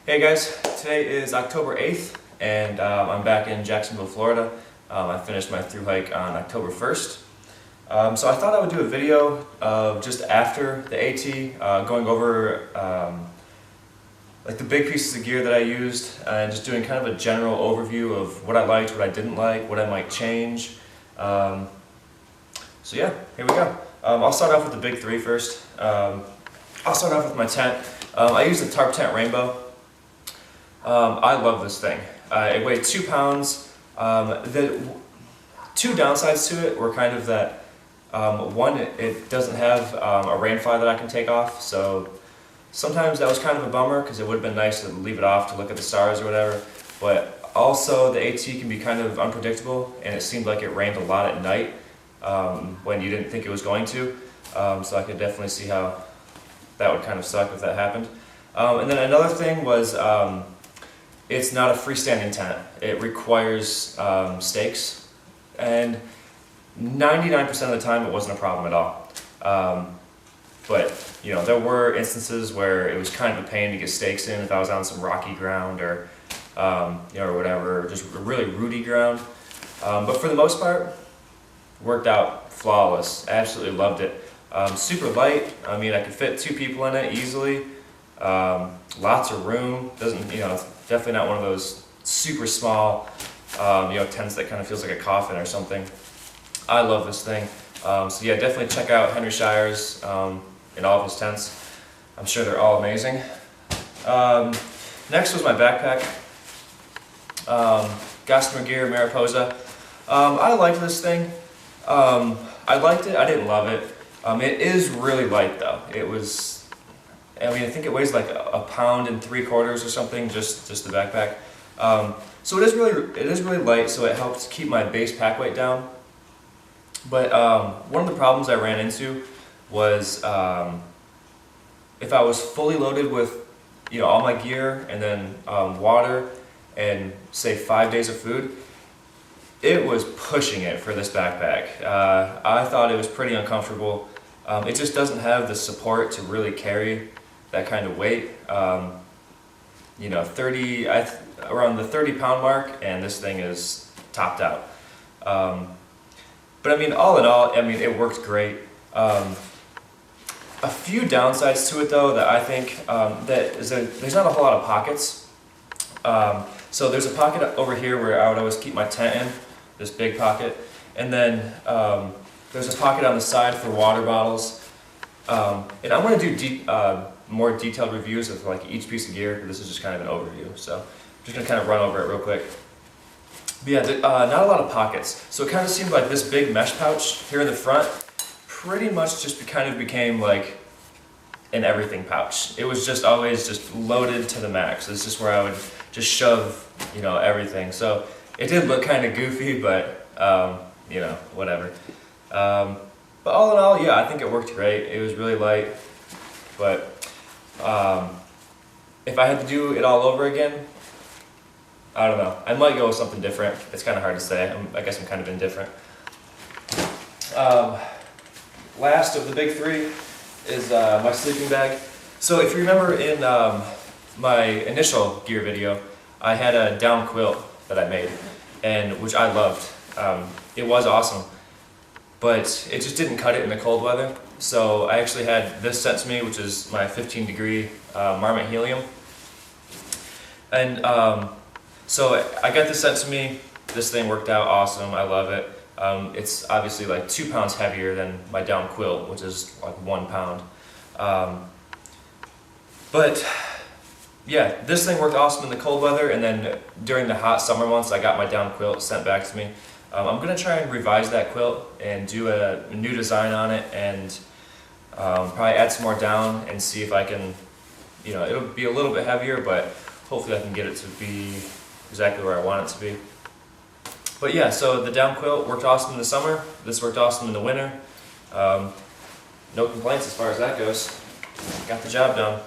Hey guys, today is October 8th and I'm back in Jacksonville, Florida. I finished my thru hike on October 1st. So I thought I would do a video of just after the AT, going over like the big pieces of gear that I used and just doing kind of a general overview of what I liked, what I didn't like, what I might change. So yeah, here we go. I'll start off with the big three first. I'll start off with my tent. I used the Tarp Tent Rainbow. I love this thing. It weighed 2 pounds. The two downsides to it were kind of that, one, it doesn't have a rainfly that I can take off, so sometimes that was kind of a bummer because it would have been nice to leave it off to look at the stars or whatever, but also the AT can be kind of unpredictable, and it seemed like it rained a lot at night when you didn't think it was going to, so I could definitely see how that would kind of suck if that happened. And then another thing was, it's not a freestanding tent. It requires stakes, and 99% of the time it wasn't a problem at all. But you know, there were instances where it was kind of a pain to get stakes in if I was on some rocky ground or you know, or whatever, just really rooty ground. But for the most part, worked out flawless. Absolutely loved it. Super light. I mean, I could fit 2 people in it easily. Lots of room. Doesn't, you know, it's definitely not one of those super small, you know, tents that kind of feels like a coffin or something. I love this thing. So yeah, definitely check out Henry Shire's and all of his tents. I'm sure they're all amazing. Next was my backpack. Gossamer Gear Mariposa. I like this thing. I liked it. I didn't love it. It is really light though. It was, I mean, I think it weighs like a pound and 3/4 or something, just the backpack. So it is really light, so it helps keep my base pack weight down. But one of the problems I ran into was if I was fully loaded with, you know, all my gear and then water and say 5 days of food, it was pushing it for this backpack. I thought it was pretty uncomfortable. It just doesn't have the support to really carry that kind of weight. You know, around the 30-pound mark, and this thing is topped out. But I mean, all in all, I mean, it worked great. A few downsides to it though that I think, there's not a whole lot of pockets. So there's a pocket over here where I would always keep my tent in, this big pocket, and then there's a pocket on the side for water bottles. And I'm going to do more detailed reviews of like each piece of gear, but this is just kind of an overview, so I'm just going to kind of run over it real quick. But yeah, not a lot of pockets, so it kind of seemed like this big mesh pouch here in the front pretty much just kind of became like an everything pouch. It was just always just loaded to the max. This is where I would just shove, you know, everything. So it did look kind of goofy, but you know, whatever. But all in all, yeah, I think it worked great. It was really light, but if I had to do it all over again, I don't know. I might go with something different. It's kind of hard to say. I guess I'm kind of indifferent. Last of the big three is my sleeping bag. So if you remember in my initial gear video, I had a down quilt that I made, and which I loved. It was awesome, but it just didn't cut it in the cold weather. So I actually had this sent to me, which is my 15-degree Marmot Helium. And so I got this sent to me. This thing worked out awesome. I love it. It's obviously like 2 pounds heavier than my down quilt, which is like 1 pound. But yeah, this thing worked awesome in the cold weather, and then during the hot summer months, I got my down quilt sent back to me. I'm gonna try and revise that quilt and do a new design on it, and probably add some more down and see if I can, you know, it'll be a little bit heavier, but hopefully I can get it to be exactly where I want it to be. But yeah, so the down quilt worked awesome in the summer. This worked awesome in the winter. No complaints as far as that goes. Got the job done.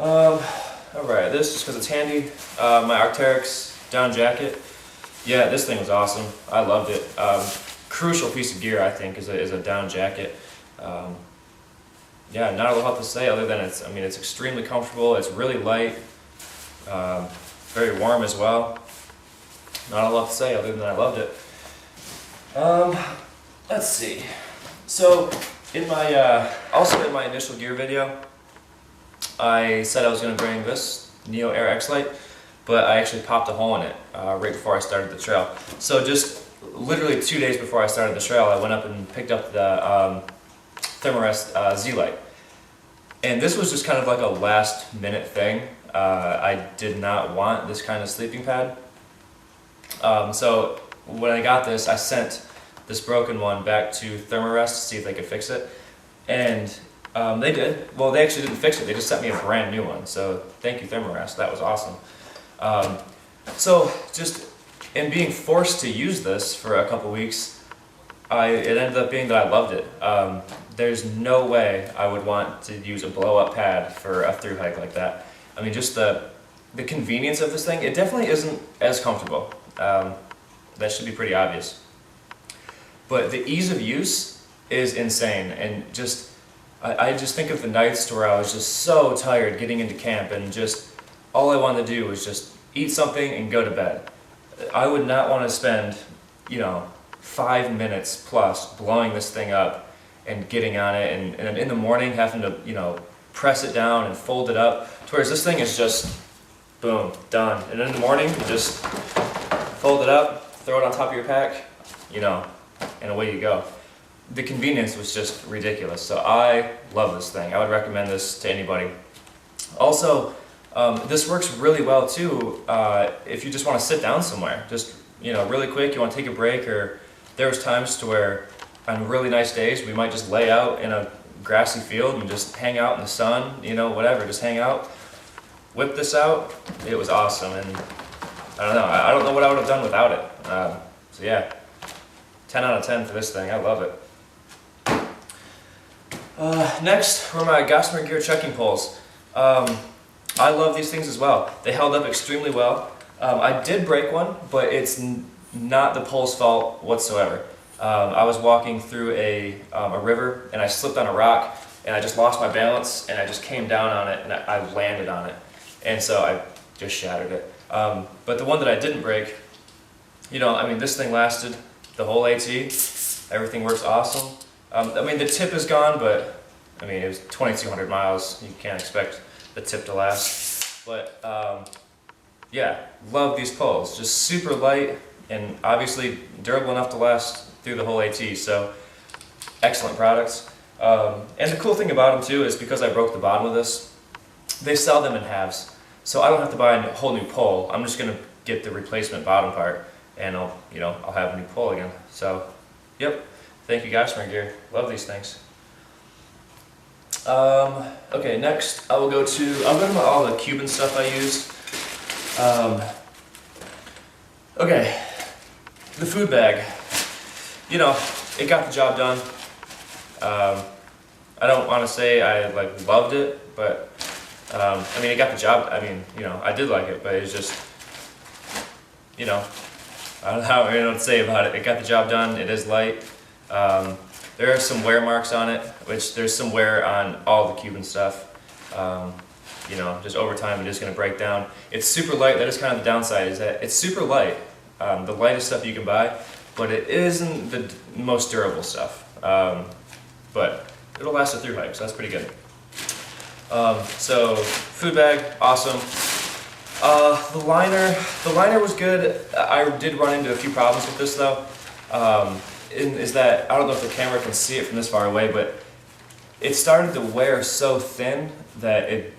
Alright, this just because it's handy. My Arc'teryx down jacket. Yeah, this thing was awesome. I loved it. Crucial piece of gear, I think, is a down jacket. Yeah, not a lot to say other than it's extremely comfortable. It's really light. Very warm as well. Not a lot to say other than I loved it. Let's see. So in my also in my initial gear video, I said I was going to bring this Neo Air X Lite, but I actually popped a hole in it right before I started the trail. So just literally 2 days before I started the trail, I went up and picked up the Thermarest Z Lite. And this was just kind of like a last minute thing. I did not want this kind of sleeping pad. So when I got this, I sent this broken one back to Thermarest to see if they could fix it. And they did. Well, they actually didn't fix it. They just sent me a brand new one. So thank you, Thermarest. That was awesome. So just in being forced to use this for a couple weeks, it ended up being that I loved it. There's no way I would want to use a blow-up pad for a through hike like that. I mean, just the convenience of this thing, it definitely isn't as comfortable. That should be pretty obvious. But the ease of use is insane, and just I just think of the nights to where I was just so tired getting into camp, and just all I wanted to do was just eat something and go to bed. I would not want to spend, 5 minutes plus blowing this thing up and getting on it, and in the morning having to, press it down and fold it up. Whereas this thing is just, boom, done. And in the morning, you just fold it up, throw it on top of your pack, and away you go. The convenience was just ridiculous. So I love this thing. I would recommend this to anybody. Also, this works really well too if you just want to sit down somewhere. Just, really quick, you want to take a break, or there was times to where on really nice days we might just lay out in a grassy field and just hang out in the sun, whatever, just hang out. Whip this out, it was awesome, and I don't know what I would have done without it. So yeah, 10 out of 10 for this thing. I love it. Next were my Gossamer Gear trekking poles. I love these things as well. They held up extremely well. I did break one, but it's not the pole's fault whatsoever. I was walking through a river, and I slipped on a rock, and I just lost my balance, and I just came down on it, and I landed on it. And so I just shattered it. But the one that I didn't break, this thing lasted the whole AT. Everything works awesome. The tip is gone, but it was 2,200 miles. You can't expect the tip to last. But yeah, love these poles. Just super light and obviously durable enough to last through the whole AT. So excellent products. And the cool thing about them too is because I broke the bottom of this, they sell them in halves. So I don't have to buy a whole new pole. I'm just gonna get the replacement bottom part, and I'll have a new pole again. So, yep. Thank you, Gossamer Gear. Love these things. Okay, next I'll go to all the Cuben stuff I used. Okay, the food bag. It got the job done. I don't want to say I loved it, but it got the job. I did like it, but it's just, I don't know what to say about it. It got the job done. It is light. There are some wear marks on it, which there's some wear on all the Cuben stuff. Just over time, it is going to break down. It's super light. That is kind of the downside, is that it's super light. The lightest stuff you can buy, but it isn't the most durable stuff. But it'll last a through hike, so that's pretty good. So food bag, awesome. The liner was good. I did run into a few problems with this though. Is that, I don't know if the camera can see it from this far away, but it started to wear so thin that it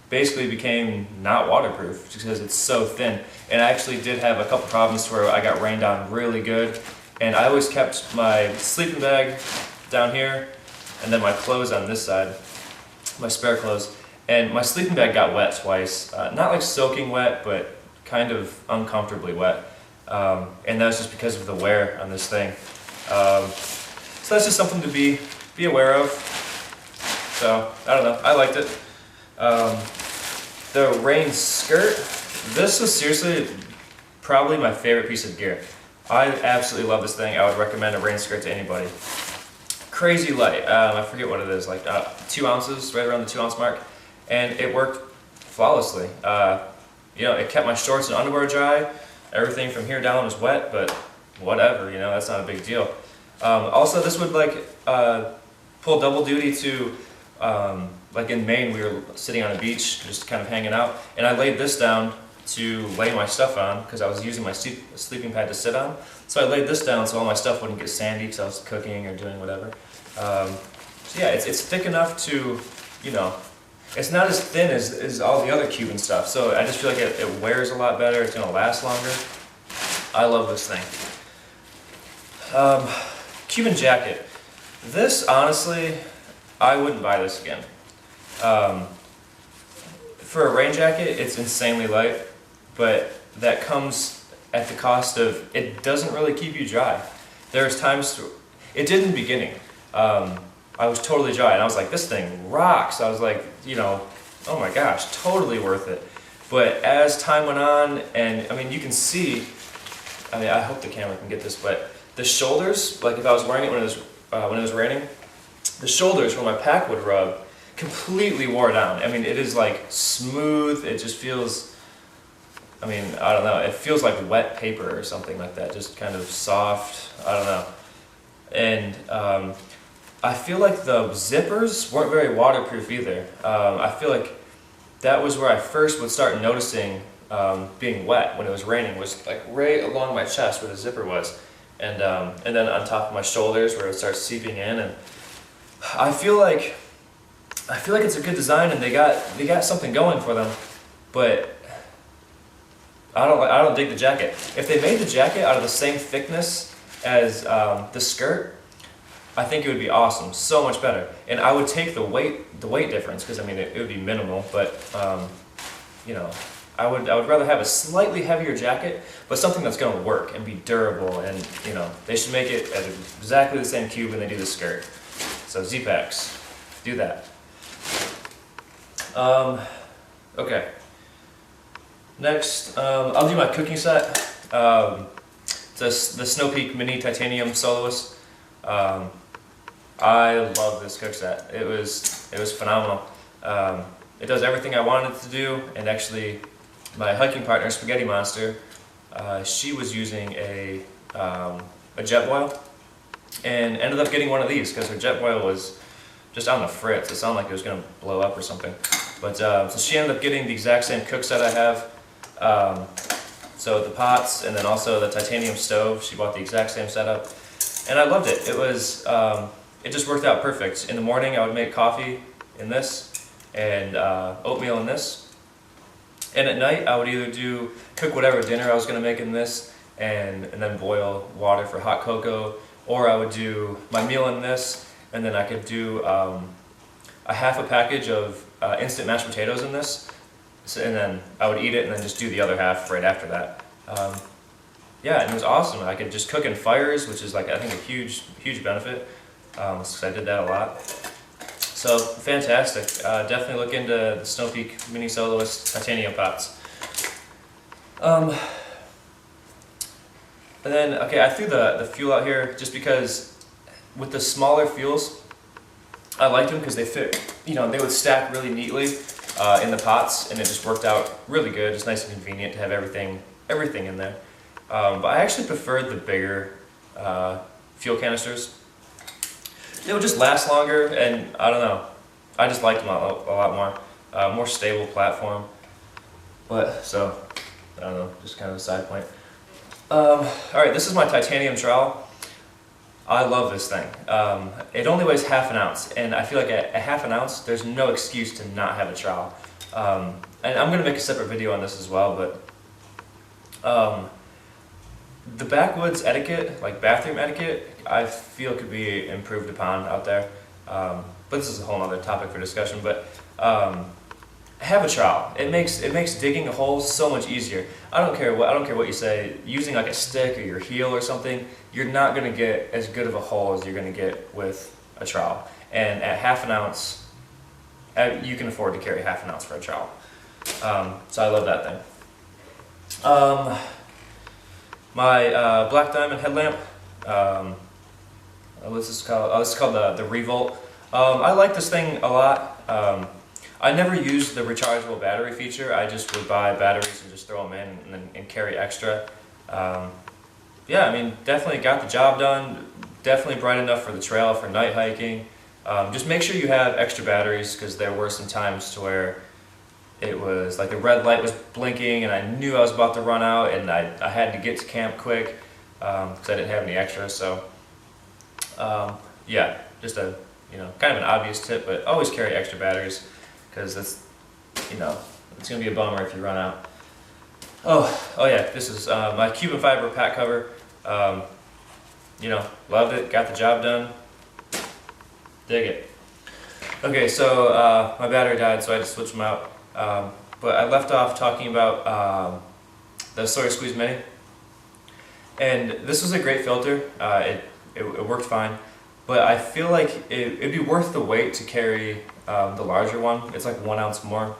basically became not waterproof just because it's so thin. And I actually did have a couple problems where I got rained on really good. And I always kept my sleeping bag down here and then my clothes on this side, my spare clothes. And my sleeping bag got wet twice. Not like soaking wet, but kind of uncomfortably wet. And that was just because of the wear on this thing. So that's just something to be aware of. So, I don't know, I liked it. The rain skirt, this was seriously probably my favorite piece of gear. I absolutely love this thing. I would recommend a rain skirt to anybody. Crazy light, I forget what it is, 2 ounces, right around the 2 ounce mark. And it worked flawlessly. you know, it kept my shorts and underwear dry. Everything from here down was wet, but whatever, you know, that's not a big deal. Also, this would like pull double duty to, like in Maine, we were sitting on a beach, just kind of hanging out, and I laid this down to lay my stuff on because I was using my sleeping pad to sit on. So I laid this down so all my stuff wouldn't get sandy because I was cooking or doing whatever. So yeah, it's thick enough to, you know, it's not as thin as all the other Cuben stuff. So I just feel like it wears a lot better. It's gonna last longer. I love this thing. Cuben jacket. This, honestly, I wouldn't buy this again. For a rain jacket, it's insanely light, but that comes at the cost of, it doesn't really keep you dry. There's times, it did in the beginning. I was totally dry, and I was like, this thing rocks. I was like, you know, oh my gosh, totally worth it. But as time went on, and I mean, you can see, I mean, I hope the camera can get this, but the shoulders, like if I was wearing it when it was raining, the shoulders where my pack would rub completely wore down. I mean, it is like smooth. It just feels, I mean, I don't know. It feels like wet paper or something like that. Just kind of soft. I don't know. And I feel like the zippers weren't very waterproof either. I feel like that was where I first would start noticing being wet when it was raining, was like right along my chest where the zipper was. And then on top of my shoulders where it starts seeping in. And I feel like it's a good design, and they got something going for them, but I don't dig the jacket. If they made the jacket out of the same thickness as the skirt, I think it would be awesome, so much better. And I would take the weight difference, because I mean it would be minimal, but you know, I would rather have a slightly heavier jacket, but something that's going to work and be durable. And you know, they should make it at exactly the same Cuben they do the skirt. So Z-Packs, do that. Okay. Next, I'll do my cooking set. The Snow Peak Mini Titanium Soloist. I love this cook set. It was phenomenal. It does everything I wanted it to do, and actually, my hiking partner, Spaghetti Monster, she was using a Jetboil, and ended up getting one of these because her Jetboil was just on the fritz. It sounded like it was going to blow up or something. But so she ended up getting the exact same cook set I have. So the pots, and then also the titanium stove. She bought the exact same setup, and I loved it. It just worked out perfect. In the morning, I would make coffee in this, and oatmeal in this. And at night, I would either cook whatever dinner I was going to make in this, and then boil water for hot cocoa, or I would do my meal in this, and then I could do a half a package of instant mashed potatoes in this, and then I would eat it and then just do the other half right after that. Yeah, and it was awesome. I could just cook in fires, which is like, I think, a huge benefit, because I did that a lot. So fantastic. Definitely look into the Snow Peak Mini Soloist titanium pots. And then, okay, I threw the fuel out here just because with the smaller fuels, I liked them because they fit, you know, they would stack really neatly in the pots, and it just worked out really good. It's nice and convenient to have everything in there. But I actually preferred the bigger fuel canisters. They would just last longer, and I don't know, I just liked them a lot more. More stable platform. But, so, I don't know, just kind of a side point. Alright, this is my titanium trowel. I love this thing. It only weighs half an ounce, and I feel like at half an ounce, there's no excuse to not have a trowel. And I'm going to make a separate video on this as well, but the backwoods etiquette, like bathroom etiquette, I feel could be improved upon out there. But this is a whole other topic for discussion. But have a trowel. It makes digging a hole so much easier. I don't care what you say. Using like a stick or your heel or something, you're not going to get as good of a hole as you're going to get with a trowel. And at half an ounce, you can afford to carry half an ounce for a trowel. So I love that thing. My black diamond headlamp. What's this called? Oh, this is called the Revolt. I like this thing a lot. I never used the rechargeable battery feature. I just would buy batteries and just throw them in and carry extra. Yeah, I mean, definitely got the job done. Definitely bright enough for the trail, for night hiking. Just make sure you have extra batteries, because there were some times to where it was like the red light was blinking and I knew I was about to run out, and I had to get to camp quick because I didn't have any extras. So yeah, just a kind of an obvious tip, but always carry extra batteries, because it's it's gonna be a bummer if you run out. Oh yeah, this is my Cuben fiber pack cover. Loved it, got the job done. Dig it. Okay, so my battery died, so I had to switch them out. But I left off talking about the Sawyer Squeeze Mini. And this was a great filter. It worked fine. But I feel like it'd be worth the wait to carry the larger one. It's like 1 ounce more.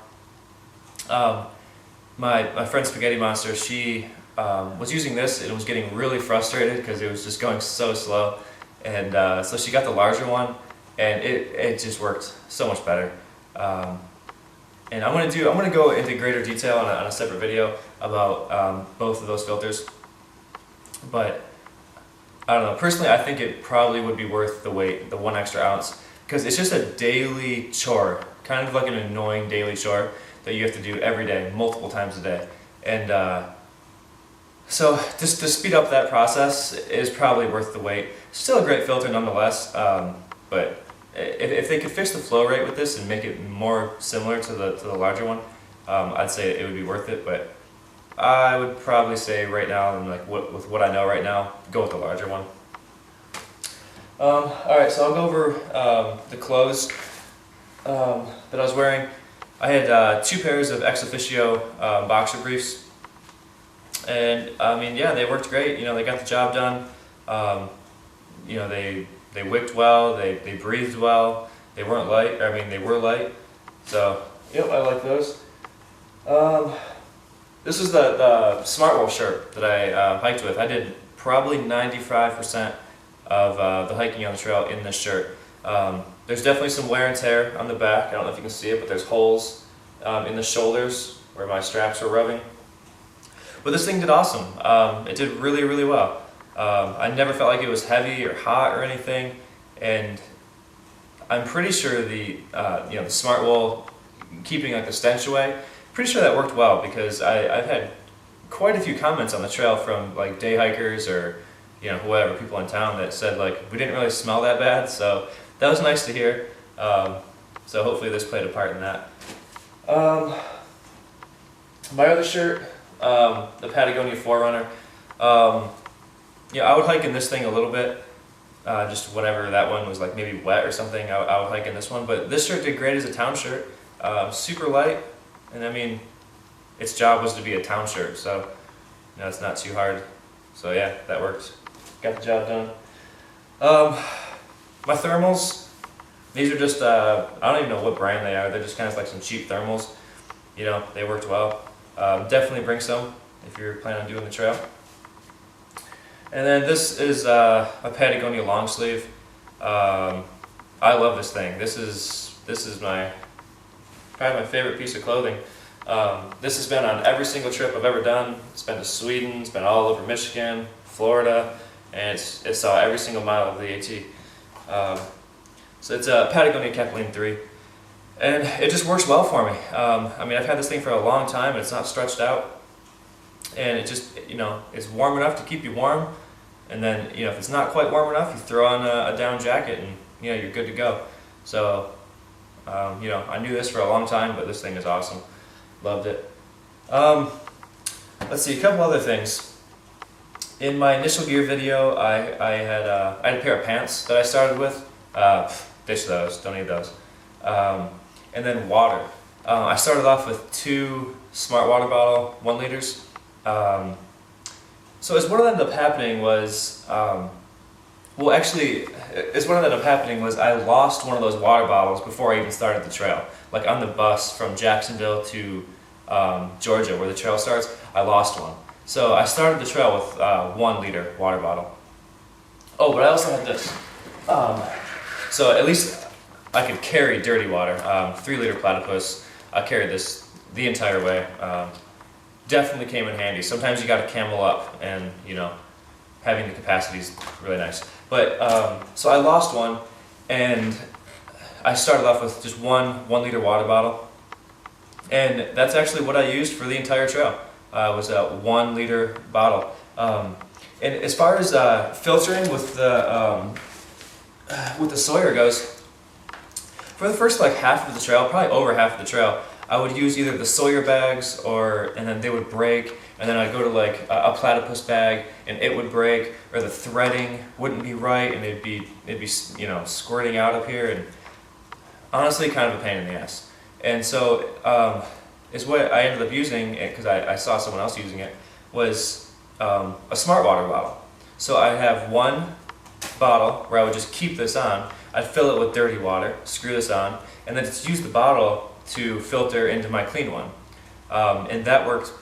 My friend Spaghetti Monster, she was using this and was getting really frustrated because it was just going so slow. And so she got the larger one, and it just worked so much better. And I'm gonna go into greater detail on a separate video about both of those filters. But I don't know, personally I think it probably would be worth the wait, the 1 extra ounce, because it's just a daily chore, kind of like an annoying daily chore that you have to do every day, multiple times a day. And so just to speed up that process is probably worth the wait. Still a great filter nonetheless, but if they could fix the flow rate with this and make it more similar to the larger one, I'd say it would be worth it. But I would probably say right now, and with what I know right now, go with the larger one. Alright, so I'll go over the clothes that I was wearing. I had 2 pairs of ex officio boxer briefs, and I mean, yeah, they worked great. They got the job done. They wicked well, they breathed well, they weren't light, they were light. So, yep, I like those. This is the Smartwool shirt that I hiked with. I did probably 95% of the hiking on the trail in this shirt. There's definitely some wear and tear on the back. I don't know if you can see it, but there's holes in the shoulders where my straps were rubbing. But this thing did awesome. It did really, really well. I never felt like it was heavy or hot or anything, and I'm pretty sure the Smartwool keeping like the stench away, pretty sure that worked well, because I've had quite a few comments on the trail from like day hikers or whoever, people in town, that said like we didn't really smell that bad, so that was nice to hear. So hopefully this played a part in that. My other shirt, the Patagonia Forerunner. I would hike in this thing a little bit, just whenever that one was like maybe wet or something, I would hike in this one. But this shirt did great as a town shirt, super light, and I mean, its job was to be a town shirt, so it's not too hard. So yeah, that worked. Got the job done. My thermals, these are just, I don't even know what brand they are. They're just kind of like some cheap thermals. They worked well. Definitely bring some if you're planning on doing the trail. And then this is a Patagonia long sleeve. I love this thing. This is probably my favorite piece of clothing. This has been on every single trip I've ever done. It's been to Sweden, it's been all over Michigan, Florida, and it saw every single mile of the AT. So it's a Patagonia Kathleen 3. And it just works well for me. I've had this thing for a long time, and it's not stretched out. And it just, it's warm enough to keep you warm. And then, if it's not quite warm enough, you throw on a down jacket and, you're good to go. So, I knew this for a long time, but this thing is awesome. Loved it. Let's see, a couple other things. In my initial gear video, I had a pair of pants that I started with. Ditch those, don't need those. And then water. I started off with 2 Smart Water Bottle 1 liters. So what ended up happening was, I lost one of those water bottles before I even started the trail. Like on the bus from Jacksonville to Georgia, where the trail starts, I lost one. So I started the trail with 1 liter water bottle. Oh, but I also had this. So at least I I could carry dirty water. 3-liter platypus. I carried this the entire way. Definitely came in handy. Sometimes you got to camel up, and you know, having the capacity is really nice. But so I lost one, and I started off with just one 1-liter water bottle, and that's actually what I used for the entire trail. Was a 1-liter bottle. And as far as filtering with the Sawyer goes, for the first like half of the trail, probably over half of the trail, I would use either the Sawyer bags and then they would break, and then I'd go to like a platypus bag and it would break, or the threading wouldn't be right and it'd be you know, squirting out up here, and honestly kind of a pain in the ass. And so is what I ended up using, because I saw someone else using it, was a smart water bottle. So I have one bottle where I would just keep this on. I'd fill it with dirty water, screw this on, and then just use the bottle to filter into my clean one. And that worked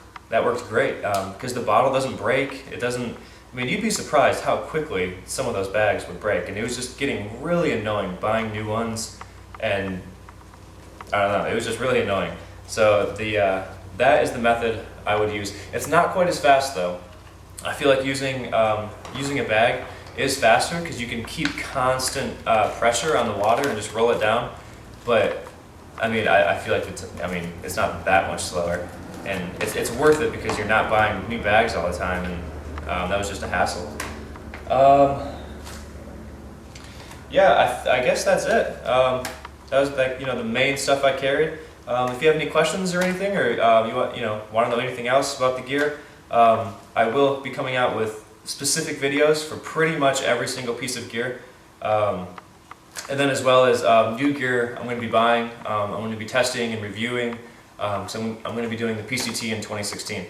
great, because the bottle doesn't break. It doesn't, I mean, you'd be surprised how quickly some of those bags would break, and it was just getting really annoying buying new ones, and I don't know, it was just really annoying. So that is the method I would use. It's not quite as fast though. I feel like using a bag is faster because you can keep constant pressure on the water and just roll it down. But I mean, I feel like it's not that much slower, and it's worth it because you're not buying new bags all the time, and that was just a hassle. Yeah, I guess that's it. That was like, you know, the main stuff I carried. If you have any questions or anything, or you want to know anything else about the gear, I will be coming out with specific videos for pretty much every single piece of gear, and then as well as new gear I'm going to be buying. I'm going to be testing and reviewing. So I'm going to be doing the PCT in 2016.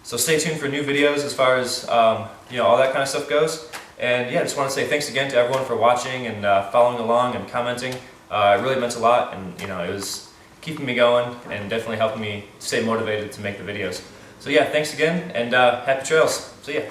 So stay tuned for new videos as far as all that kind of stuff goes. And yeah, I just want to say thanks again to everyone for watching and following along and commenting. It really meant a lot, and it was keeping me going and definitely helping me stay motivated to make the videos. So yeah, thanks again, and happy trails. See ya.